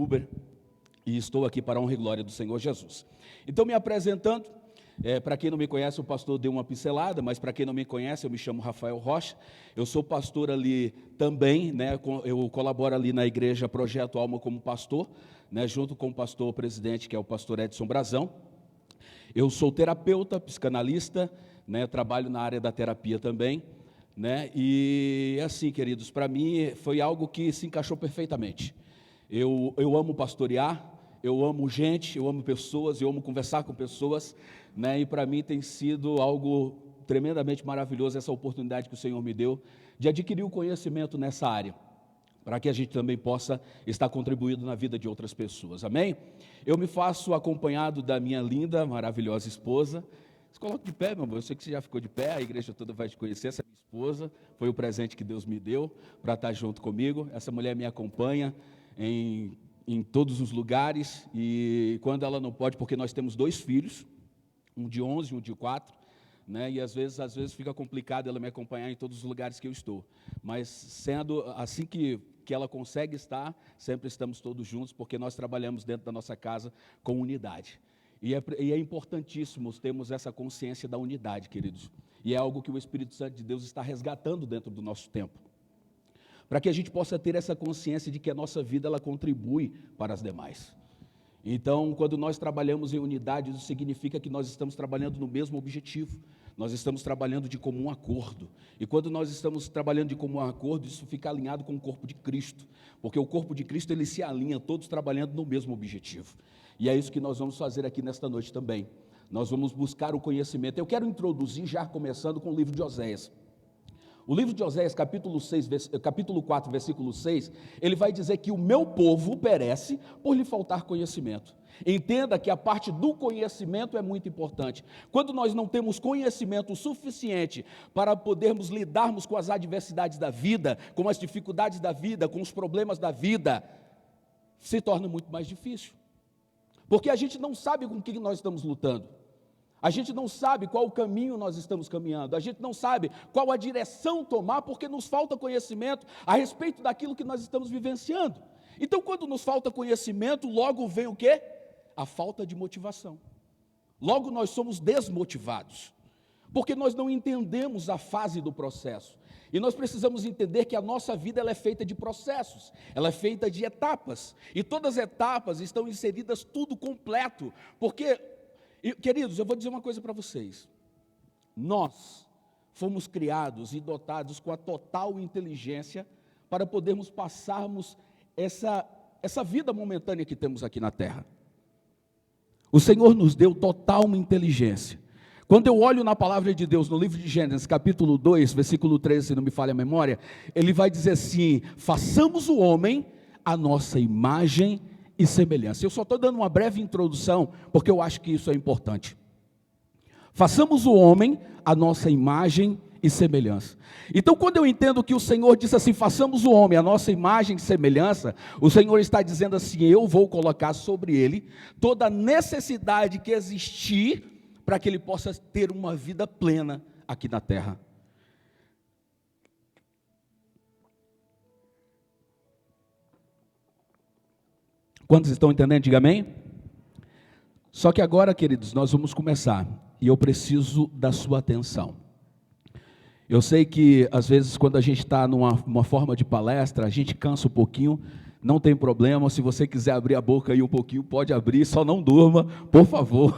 Uber, e estou aqui para a honra e glória do Senhor Jesus. Então, me apresentando, para quem não me conhece, o pastor deu uma pincelada, mas para quem não me conhece, eu me chamo Rafael Rocha, eu sou pastor ali também, eu colaboro ali na igreja Projeto Alma como pastor, junto com o pastor presidente, que é o pastor Edson Brazão. Eu sou terapeuta, psicanalista, trabalho na área da terapia também, e assim, queridos, para mim foi algo que se encaixou perfeitamente. Eu amo pastorear, eu amo gente, eu amo pessoas, eu amo conversar com pessoas, e para mim tem sido algo tremendamente maravilhoso essa oportunidade que o Senhor me deu de adquirir o conhecimento nessa área, para que a gente também possa estar contribuindo na vida de outras pessoas, amém? Eu me faço acompanhado da minha linda, maravilhosa esposa. Se coloca de pé, meu amor, eu sei que você já ficou de pé, a igreja toda vai te conhecer, essa é minha esposa, foi o presente que Deus me deu para estar junto comigo. Essa mulher me acompanha em todos os lugares, e quando ela não pode, porque nós temos 2 filhos, um de 11 e um de 4, e às vezes fica complicado ela me acompanhar em todos os lugares que eu estou, mas sendo assim que ela consegue estar, sempre estamos todos juntos, porque nós trabalhamos dentro da nossa casa com unidade, e é importantíssimo termos essa consciência da unidade, queridos, e é algo que o Espírito Santo de Deus está resgatando dentro do nosso tempo, para que a gente possa ter essa consciência de que a nossa vida ela contribui para as demais. Então, quando nós trabalhamos em unidade, isso significa que nós estamos trabalhando no mesmo objetivo, nós estamos trabalhando de comum acordo, e quando nós estamos trabalhando de comum acordo, isso fica alinhado com o corpo de Cristo, porque o corpo de Cristo ele se alinha, todos trabalhando no mesmo objetivo, e é isso que nós vamos fazer aqui nesta noite também. Nós vamos buscar o conhecimento. Eu quero introduzir, já começando com o livro de Oséias. O livro de Oséias, capítulo 4, versículo 6, ele vai dizer que o meu povo perece por lhe faltar conhecimento. Entenda que a parte do conhecimento é muito importante. Quando nós não temos conhecimento suficiente para podermos lidarmos com as adversidades da vida, com as dificuldades da vida, com os problemas da vida, se torna muito mais difícil. Porque a gente não sabe com o que nós estamos lutando. A gente não sabe qual o caminho nós estamos caminhando, a gente não sabe qual a direção tomar, porque nos falta conhecimento a respeito daquilo que nós estamos vivenciando. Então, quando nos falta conhecimento, logo vem o quê? A falta de motivação. Logo nós somos desmotivados, porque nós não entendemos a fase do processo. E nós precisamos entender que a nossa vida ela é feita de processos, ela é feita de etapas, e todas as etapas estão inseridas tudo completo, porque... E, queridos, eu vou dizer uma coisa para vocês, nós fomos criados e dotados com a total inteligência para podermos passarmos essa vida momentânea que temos aqui na terra. O Senhor nos deu total inteligência. Quando eu olho na palavra de Deus, no livro de Gênesis, capítulo 2, versículo 13, se não me falha a memória, ele vai dizer assim, façamos o homem a nossa imagem e semelhança. Eu só estou dando uma breve introdução, porque eu acho que isso é importante. Façamos o homem a nossa imagem e semelhança. Então, quando eu entendo que o Senhor disse assim, façamos o homem a nossa imagem e semelhança, o Senhor está dizendo assim, eu vou colocar sobre ele toda a necessidade que existir para que ele possa ter uma vida plena aqui na terra. Quantos estão entendendo? Diga amém. Só que agora, queridos, nós vamos começar, e eu preciso da sua atenção. Eu sei que, às vezes, quando a gente está numa forma de palestra, a gente cansa um pouquinho, não tem problema, se você quiser abrir a boca aí um pouquinho, pode abrir, só não durma, por favor.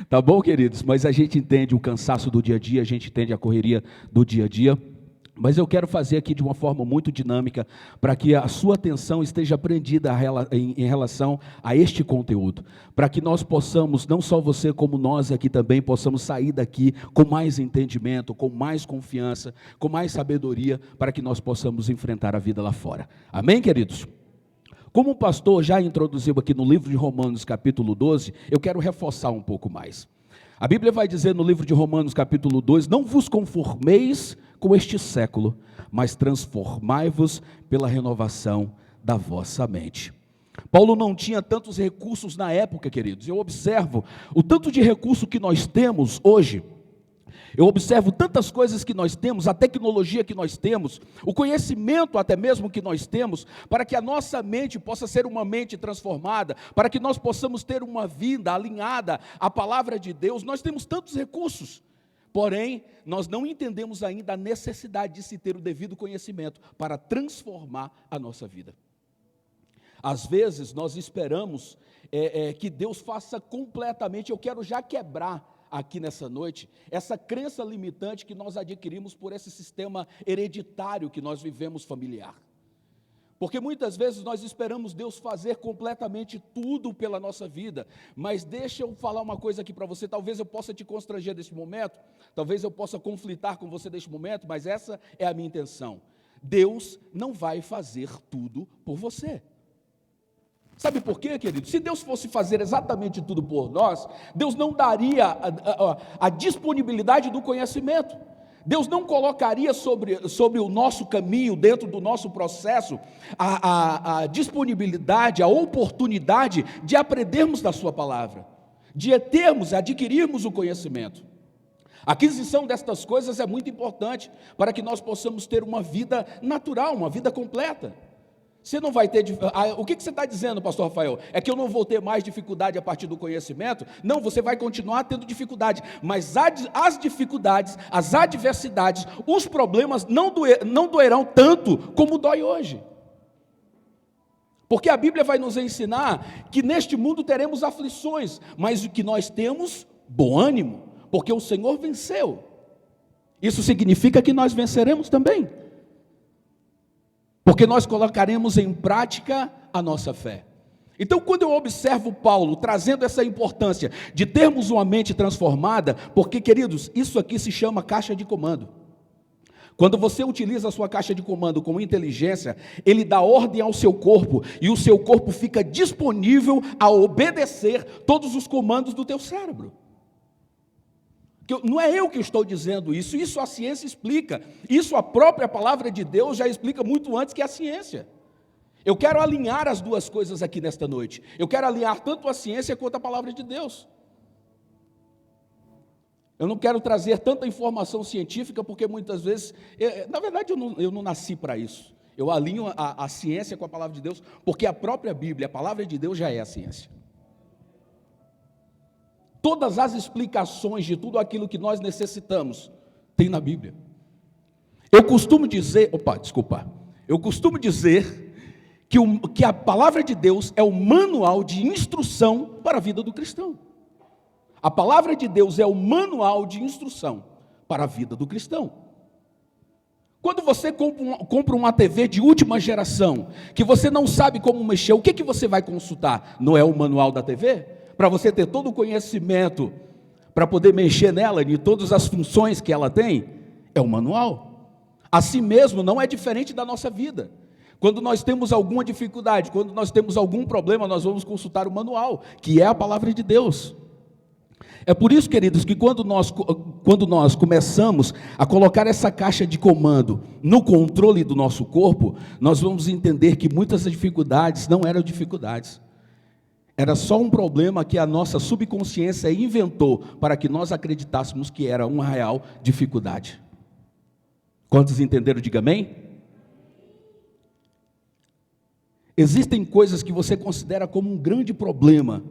Tá bom, queridos? Mas a gente entende o cansaço do dia a dia, a gente entende a correria do dia a dia. Mas eu quero fazer aqui de uma forma muito dinâmica, para que a sua atenção esteja prendida em relação a este conteúdo, para que nós possamos, não só você como nós aqui também, possamos sair daqui com mais entendimento, com mais confiança, com mais sabedoria, para que nós possamos enfrentar a vida lá fora. Amém, queridos? Como o pastor já introduziu aqui no livro de Romanos capítulo 12, eu quero reforçar um pouco mais. A Bíblia vai dizer no livro de Romanos capítulo 2, não vos conformeis com este século, mas transformai-vos pela renovação da vossa mente. Paulo não tinha tantos recursos na época, queridos. Eu observo o tanto de recurso que nós temos hoje, Eu observo tantas coisas que nós temos, a tecnologia que nós temos, o conhecimento até mesmo que nós temos, para que a nossa mente possa ser uma mente transformada, para que nós possamos ter uma vida alinhada à palavra de Deus. Nós temos tantos recursos, porém, nós não entendemos ainda a necessidade de se ter o devido conhecimento para transformar a nossa vida. Às vezes, nós esperamos que Deus faça completamente. Eu quero já quebrar aqui nessa noite, essa crença limitante que nós adquirimos por esse sistema hereditário que nós vivemos familiar. Porque muitas vezes nós esperamos Deus fazer completamente tudo pela nossa vida, mas deixa eu falar uma coisa aqui para você, talvez eu possa te constranger nesse momento, talvez eu possa conflitar com você neste momento, mas essa é a minha intenção. Deus não vai fazer tudo por você. Sabe por quê, querido? Se Deus fosse fazer exatamente tudo por nós, Deus não daria a disponibilidade do conhecimento. Deus não colocaria sobre o nosso caminho, dentro do nosso processo, a disponibilidade, a oportunidade de aprendermos da sua palavra, de adquirirmos o conhecimento. A aquisição destas coisas é muito importante para que nós possamos ter uma vida natural, uma vida completa. Você não vai ter... O que você está dizendo, pastor Rafael? É que eu não vou ter mais dificuldade a partir do conhecimento? Não, você vai continuar tendo dificuldade, mas as dificuldades, as adversidades, os problemas não doerão tanto como dói hoje. Porque a Bíblia vai nos ensinar que neste mundo teremos aflições, mas o que nós temos, bom ânimo, porque o Senhor venceu. Isso significa que nós venceremos também. Porque nós colocaremos em prática a nossa fé. Então, quando eu observo Paulo trazendo essa importância de termos uma mente transformada, porque, queridos, isso aqui se chama caixa de comando. Quando você utiliza a sua caixa de comando com inteligência, ele dá ordem ao seu corpo, e o seu corpo fica disponível a obedecer todos os comandos do teu cérebro. Não é eu que estou dizendo isso a ciência explica, isso a própria palavra de Deus já explica muito antes que a ciência. Eu quero alinhar as duas coisas aqui nesta noite, eu quero alinhar tanto a ciência quanto a palavra de Deus. Eu não quero trazer tanta informação científica, porque muitas vezes, na verdade eu não nasci para isso, eu alinho a ciência com a palavra de Deus, porque a própria Bíblia, a palavra de Deus já é a ciência. Todas as explicações de tudo aquilo que nós necessitamos tem na Bíblia. Eu costumo dizer que a palavra de Deus é o manual de instrução para a vida do cristão. A palavra de Deus é o manual de instrução para a vida do cristão. Quando você compra uma TV de última geração, que você não sabe como mexer, o que você vai consultar? Não é o manual da TV? Para você ter todo o conhecimento, para poder mexer nela, de todas as funções que ela tem, é o manual. Assim mesmo, não é diferente da nossa vida. Quando nós temos alguma dificuldade, quando nós temos algum problema, nós vamos consultar o manual, que é a palavra de Deus. É por isso, queridos, que quando nós começamos a colocar essa caixa de comando no controle do nosso corpo, nós vamos entender que muitas dificuldades não eram dificuldades. Era só um problema que a nossa subconsciência inventou para que nós acreditássemos que era uma real dificuldade. Quantos entenderam? Diga amém. Existem coisas que você considera como um grande problema.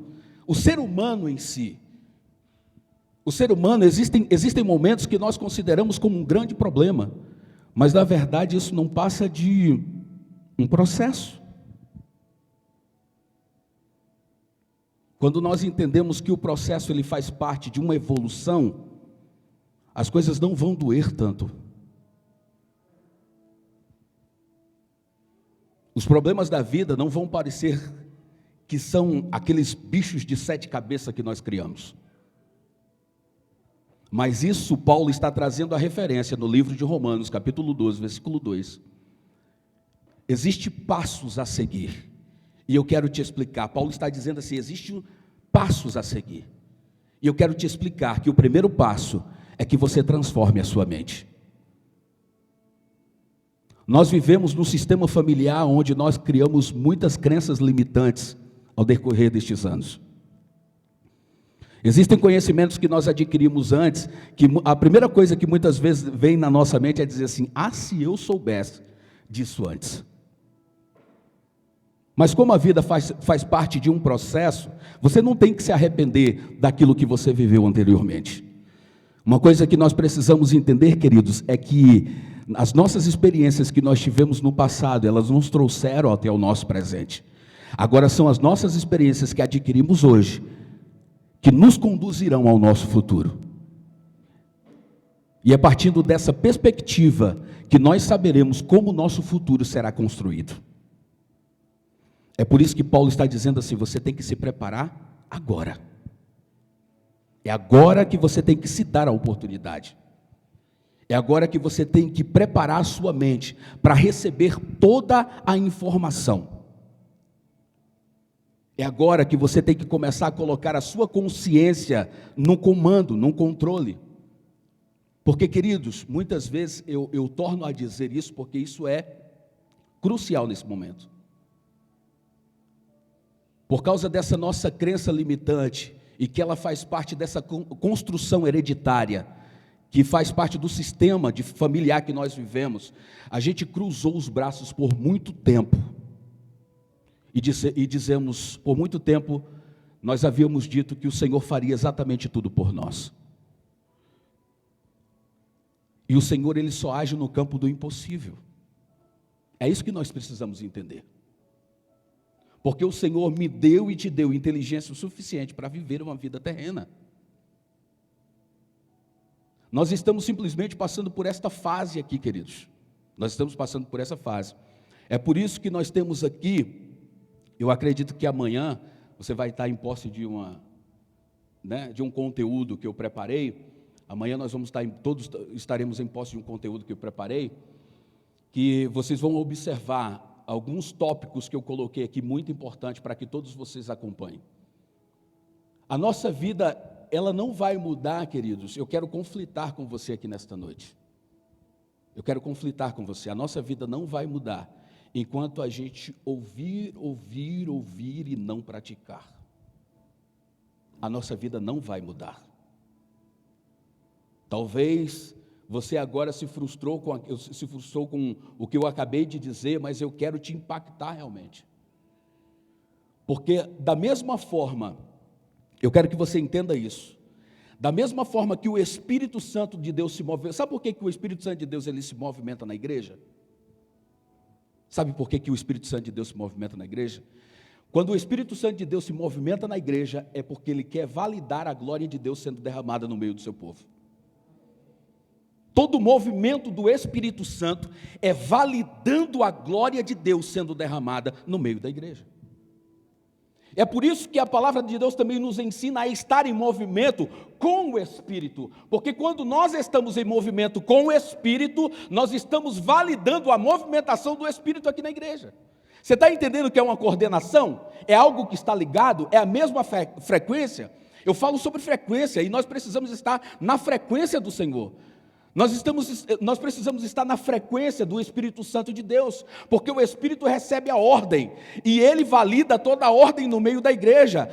O ser humano em si. Existem momentos que nós consideramos como um grande problema. Mas, na verdade, isso não passa de um processo. Quando nós entendemos que o processo ele faz parte de uma evolução, as coisas não vão doer tanto. Os problemas da vida não vão parecer que são aqueles bichos de 7 cabeças que nós criamos. Mas isso Paulo está trazendo a referência no livro de Romanos, capítulo 12, versículo 2. Existem passos a seguir. E eu quero te explicar. Paulo está dizendo assim, existem passos a seguir. E eu quero te explicar que o primeiro passo é que você transforme a sua mente. Nós vivemos num sistema familiar onde nós criamos muitas crenças limitantes ao decorrer destes anos. Existem conhecimentos que nós adquirimos antes, que a primeira coisa que muitas vezes vem na nossa mente é dizer assim: ah, se eu soubesse disso antes. Mas como a vida faz parte de um processo, você não tem que se arrepender daquilo que você viveu anteriormente. Uma coisa que nós precisamos entender, queridos, é que as nossas experiências que nós tivemos no passado, elas nos trouxeram até o nosso presente. Agora são as nossas experiências que adquirimos hoje, que nos conduzirão ao nosso futuro. E é partindo dessa perspectiva que nós saberemos como o nosso futuro será construído. É por isso que Paulo está dizendo assim: você tem que se preparar agora. É agora que você tem que se dar a oportunidade. É agora que você tem que preparar a sua mente para receber toda a informação. É agora que você tem que começar a colocar a sua consciência no comando, no controle. Porque, queridos, muitas vezes eu torno a dizer isso porque isso é crucial nesse momento. Por causa dessa nossa crença limitante, e que ela faz parte dessa construção hereditária, que faz parte do sistema familiar que nós vivemos, a gente cruzou os braços por muito tempo, e dizemos, por muito tempo, nós havíamos dito que o Senhor faria exatamente tudo por nós. E o Senhor, Ele só age no campo do impossível. É isso que nós precisamos entender. Porque o Senhor me deu e te deu inteligência o suficiente para viver uma vida terrena. Nós estamos simplesmente passando por esta fase aqui, queridos. Nós estamos passando por essa fase. É por isso que nós temos aqui, eu acredito que amanhã você vai estar em posse de um conteúdo que eu preparei. Amanhã nós vamos todos estaremos em posse de um conteúdo que eu preparei, que vocês vão observar alguns tópicos que eu coloquei aqui, muito importante, para que todos vocês acompanhem. A nossa vida, ela não vai mudar, queridos. Eu quero conflitar com você aqui nesta noite. Eu quero conflitar com você. A nossa vida não vai mudar enquanto a gente ouvir e não praticar. A nossa vida não vai mudar. Talvez você agora se frustrou com o que eu acabei de dizer, mas eu quero te impactar realmente. Porque da mesma forma, eu quero que você entenda isso, da mesma forma que o Espírito Santo de Deus se move, sabe por que o Espírito Santo de Deus ele se movimenta na igreja? Sabe por que o Espírito Santo de Deus se movimenta na igreja? Quando o Espírito Santo de Deus se movimenta na igreja, é porque ele quer validar a glória de Deus sendo derramada no meio do seu povo. Todo o movimento do Espírito Santo é validando a glória de Deus sendo derramada no meio da igreja. É por isso que a palavra de Deus também nos ensina a estar em movimento com o Espírito, porque quando nós estamos em movimento com o Espírito, nós estamos validando a movimentação do Espírito aqui na igreja. Você está entendendo que é uma coordenação? É algo que está ligado? É a mesma frequência? Eu falo sobre frequência e nós precisamos estar na frequência do Senhor. Nós precisamos estar na frequência do Espírito Santo de Deus, porque o Espírito recebe a ordem, e ele valida toda a ordem no meio da igreja.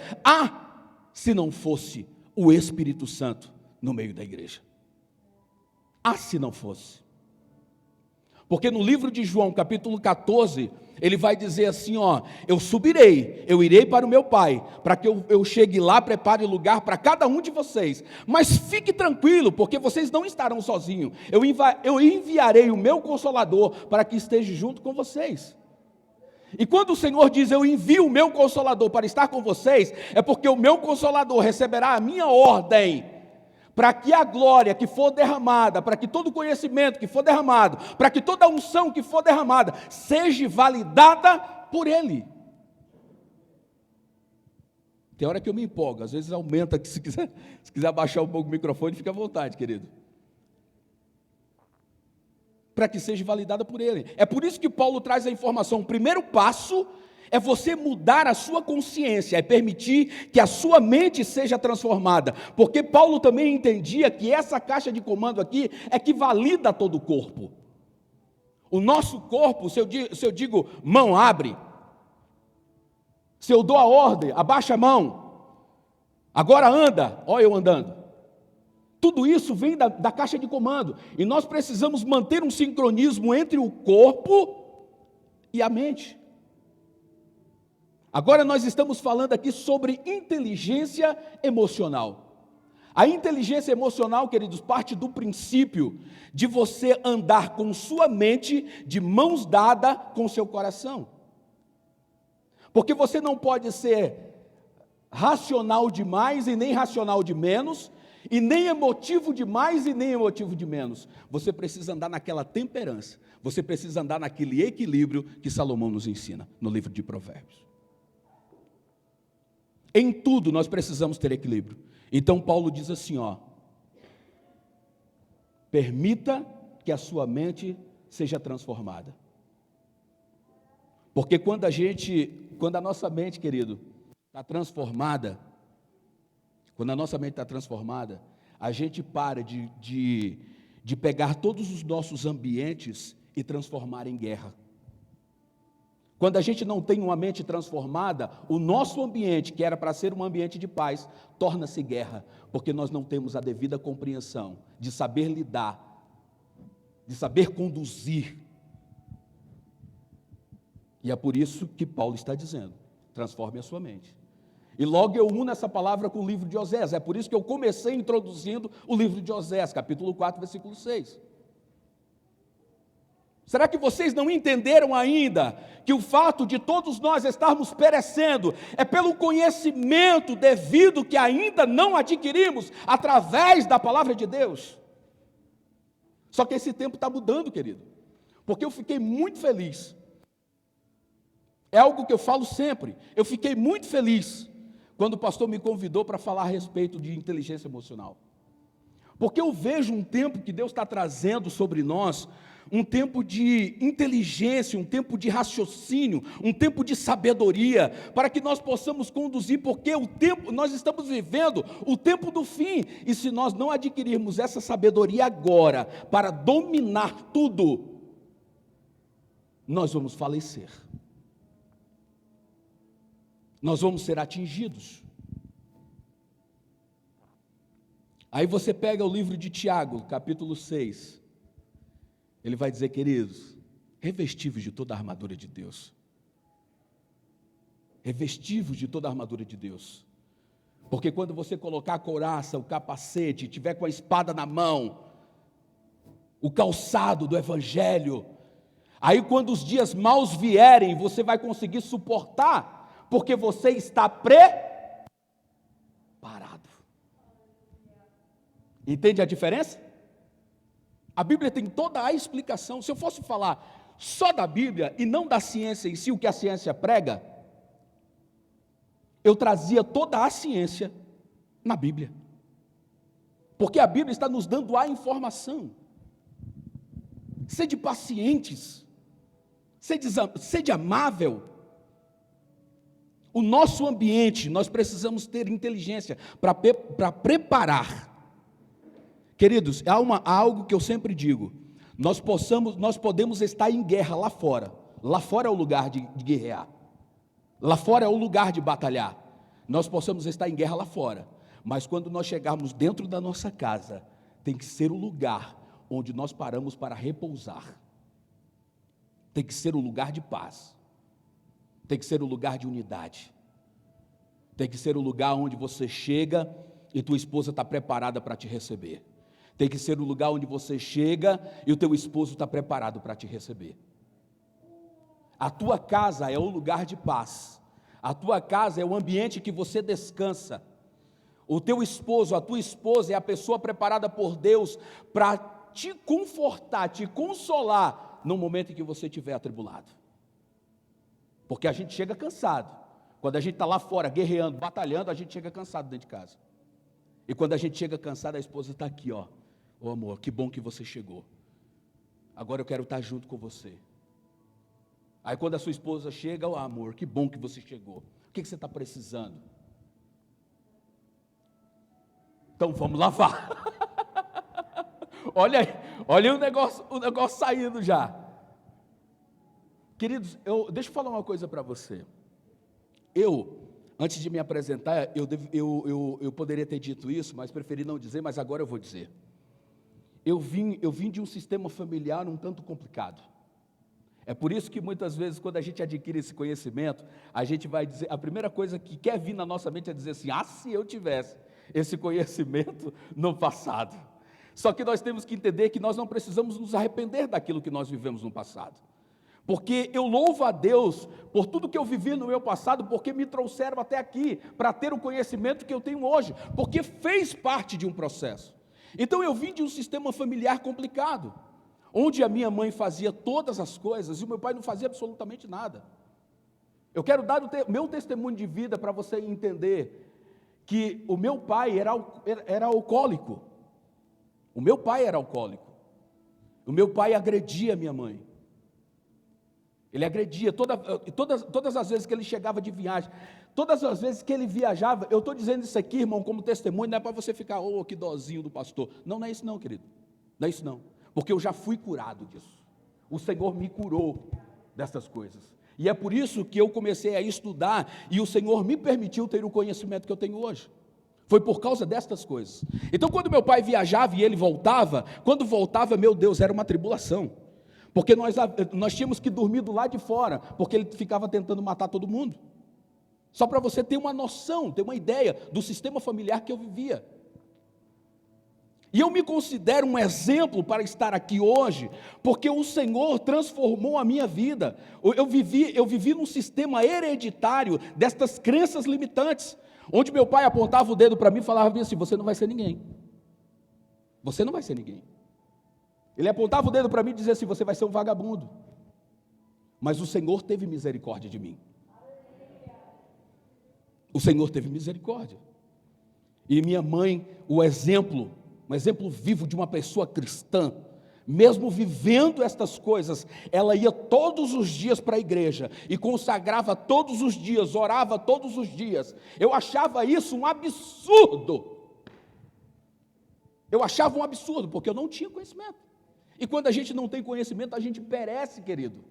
Se não fosse o Espírito Santo no meio da igreja. Se não fosse. Porque no livro de João, capítulo 14, ele vai dizer assim, eu irei para o meu Pai, para que eu chegue lá, prepare lugar para cada um de vocês, mas fique tranquilo, porque vocês não estarão sozinhos, eu enviarei o meu Consolador, para que esteja junto com vocês. E quando o Senhor diz, eu envio o meu Consolador para estar com vocês, é porque o meu Consolador receberá a minha ordem, para que a glória que for derramada, para que todo conhecimento que for derramado, para que toda unção que for derramada, seja validada por Ele. Tem hora que eu me empolgo, às vezes aumenta, se quiser abaixar um pouco o microfone, fica à vontade, querido. Para que seja validada por Ele. É por isso que Paulo traz a informação, o primeiro passo é você mudar a sua consciência, é permitir que a sua mente seja transformada, porque Paulo também entendia que essa caixa de comando aqui é que valida todo o corpo. O nosso corpo, se eu digo mão abre, se eu dou a ordem, abaixa a mão, Agora anda, olha eu andando. Tudo isso vem da caixa de comando. E nós precisamos manter um sincronismo entre o corpo e a mente. Agora nós estamos falando aqui sobre inteligência emocional. A inteligência emocional, queridos, parte do princípio de você andar com sua mente de mãos dadas com seu coração. Porque você não pode ser racional demais e nem racional de menos, e nem emotivo demais e nem emotivo de menos. Você precisa andar naquela temperança, você precisa andar naquele equilíbrio que Salomão nos ensina no livro de Provérbios. Em tudo nós precisamos ter equilíbrio. Então Paulo diz assim, permita que a sua mente seja transformada. Porque quando a nossa mente, querido, está transformada, a gente para de pegar todos os nossos ambientes e transformar em guerra. Quando a gente não tem uma mente transformada, o nosso ambiente, que era para ser um ambiente de paz, torna-se guerra, porque nós não temos a devida compreensão de saber lidar, de saber conduzir. E é por isso que Paulo está dizendo, transforme a sua mente. E logo eu uno essa palavra com o livro de Osés, é por isso que eu comecei introduzindo o livro de Osés, capítulo 4, versículo 6. Será que vocês não entenderam ainda que o fato de todos nós estarmos perecendo é pelo conhecimento devido que ainda não adquirimos através da palavra de Deus? Só que esse tempo está mudando, querido, porque eu fiquei muito feliz. É algo que eu falo sempre, eu fiquei muito feliz quando o pastor me convidou para falar a respeito de inteligência emocional. Porque eu vejo um tempo que Deus está trazendo sobre nós, um tempo de inteligência, um tempo de raciocínio, um tempo de sabedoria, para que nós possamos conduzir, porque nós estamos vivendo o tempo do fim, e se nós não adquirirmos essa sabedoria agora, para dominar tudo, nós vamos falecer. Nós vamos ser atingidos. Aí você pega o livro de Tiago, capítulo 6, ele vai dizer, queridos, revestivos de toda a armadura de Deus. Revestivos de toda a armadura de Deus. Porque quando você colocar a couraça, o capacete, tiver com a espada na mão, o calçado do Evangelho, aí quando os dias maus vierem, você vai conseguir suportar, porque você está preparado. Entende a diferença? A Bíblia tem toda a explicação. Se eu fosse falar só da Bíblia e não da ciência em si, o que a ciência prega, eu trazia toda a ciência na Bíblia. Porque a Bíblia está nos dando a informação. Sede pacientes, sede amável. O nosso ambiente, nós precisamos ter inteligência para preparar. Queridos, há algo que eu sempre digo, nós podemos estar em guerra lá fora é o lugar de guerrear, lá fora é o lugar de batalhar, nós possamos estar em guerra lá fora, mas quando nós chegarmos dentro da nossa casa, tem que ser o lugar onde nós paramos para repousar, tem que ser o lugar de paz, tem que ser o lugar de unidade, tem que ser o lugar onde você chega e tua esposa está preparada para te receber. Tem que ser o lugar onde você chega e o teu esposo está preparado para te receber. A tua casa é o lugar de paz. A tua casa é o ambiente que você descansa. O teu esposo, a tua esposa é a pessoa preparada por Deus para te confortar, te consolar no momento em que você estiver atribulado. Porque a gente chega cansado. Quando a gente está lá fora guerreando, batalhando, a gente chega cansado dentro de casa. E quando a gente chega cansado, a esposa está aqui, ó. Ô amor, que bom que você chegou. Agora eu quero estar junto com você. Aí quando a sua esposa chega, ô amor, que bom que você chegou. O que você está precisando? Então vamos lavar. Olha aí o negócio saindo já. Queridos, deixa eu falar uma coisa para você. Antes de me apresentar, eu poderia ter dito isso, mas preferi não dizer, mas agora eu vou dizer. Eu vim de um sistema familiar um tanto complicado. É por isso que muitas vezes, quando a gente adquire esse conhecimento, a gente vai dizer, a primeira coisa que quer vir na nossa mente é dizer assim: se eu tivesse esse conhecimento no passado. Só que nós temos que entender que nós não precisamos nos arrepender daquilo que nós vivemos no passado. Porque eu louvo a Deus por tudo que eu vivi no meu passado, porque me trouxeram até aqui, para ter o conhecimento que eu tenho hoje, porque fez parte de um processo. Então eu vim de um sistema familiar complicado, onde a minha mãe fazia todas as coisas e o meu pai não fazia absolutamente nada. Eu quero dar o meu testemunho de vida para você entender que o meu pai era alcoólico. O meu pai era alcoólico. O meu pai agredia a minha mãe. Ele agredia todas as vezes que ele chegava de viagem, todas as vezes que ele viajava. Eu estou dizendo isso aqui, irmão, como testemunho, não é para você ficar, que dozinho do pastor. Não é isso não, querido. Não é isso não. Porque eu já fui curado disso. O Senhor me curou dessas coisas. E é por isso que eu comecei a estudar e o Senhor me permitiu ter o conhecimento que eu tenho hoje. Foi por causa destas coisas. Então, quando meu pai viajava e ele voltava, quando voltava, meu Deus, era uma tribulação. Porque nós tínhamos que dormir do lado de fora, porque ele ficava tentando matar todo mundo. Só para você ter uma noção, ter uma ideia do sistema familiar que eu vivia. E eu me considero um exemplo para estar aqui hoje, porque o Senhor transformou a minha vida. Eu vivi num sistema hereditário destas crenças limitantes, onde meu pai apontava o dedo para mim e falava assim: você não vai ser ninguém. Você não vai ser ninguém. Ele apontava o dedo para mim e dizia assim: você vai ser um vagabundo. Mas o Senhor teve misericórdia de mim. O Senhor teve misericórdia. E minha mãe, um exemplo vivo de uma pessoa cristã, mesmo vivendo estas coisas, ela ia todos os dias para a igreja, e consagrava todos os dias, orava todos os dias. Eu achava isso um absurdo. Eu achava um absurdo, porque eu não tinha conhecimento. E quando a gente não tem conhecimento, a gente perece, querido.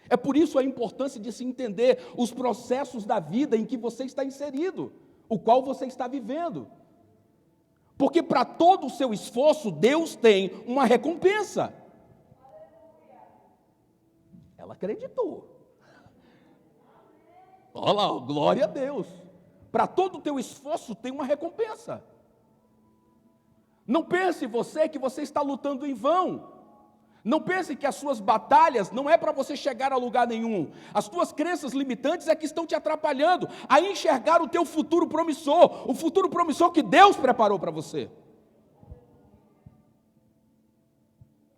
É por isso a importância de se entender os processos da vida em que você está inserido, o qual você está vivendo. Porque para todo o seu esforço, Deus tem uma recompensa. Ela acreditou. Olha lá, glória a Deus. Para todo o teu esforço tem uma recompensa. Não pense você que você está lutando em vão. Não pense que as suas batalhas não é para você chegar a lugar nenhum. As tuas crenças limitantes é que estão te atrapalhando a enxergar o teu futuro promissor, o futuro promissor que Deus preparou para você.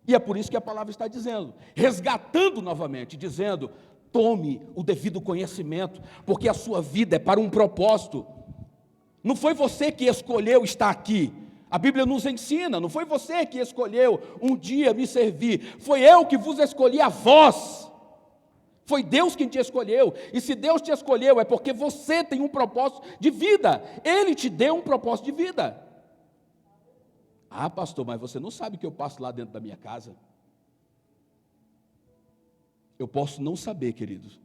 E é por isso que a palavra está dizendo, resgatando novamente, dizendo: tome o devido conhecimento, porque a sua vida é para um propósito. Não foi você que escolheu estar aqui. A Bíblia nos ensina, não foi você que escolheu um dia me servir, foi eu que vos escolhi a vós. Foi Deus quem te escolheu, e se Deus te escolheu é porque você tem um propósito de vida, Ele te deu um propósito de vida. Pastor, mas você não sabe o que eu passo lá dentro da minha casa. Eu posso não saber, queridos,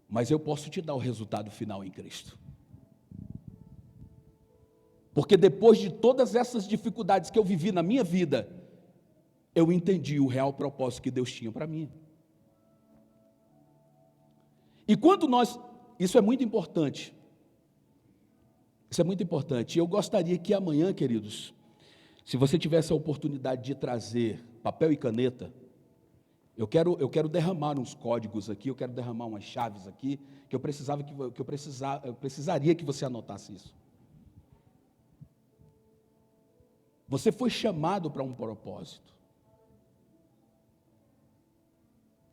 mas eu posso te dar o resultado final em Cristo. Porque depois de todas essas dificuldades que eu vivi na minha vida, eu entendi o real propósito que Deus tinha para mim. E quando isso é muito importante, e eu gostaria que amanhã, queridos, se você tivesse a oportunidade de trazer papel e caneta, eu quero derramar uns códigos aqui, eu quero derramar umas chaves aqui, que eu precisaria que você anotasse isso. Você foi chamado para um propósito.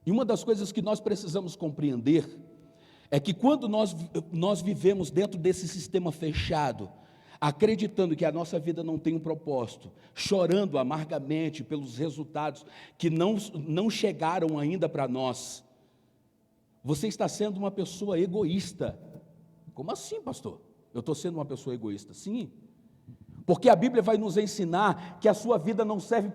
E uma das coisas que nós precisamos compreender é que quando nós vivemos dentro desse sistema fechado, acreditando que a nossa vida não tem um propósito, chorando amargamente pelos resultados que não chegaram ainda para nós, você está sendo uma pessoa egoísta. Como assim, pastor? Eu estou sendo uma pessoa egoísta? Sim. Porque a Bíblia vai nos ensinar que a sua vida não serve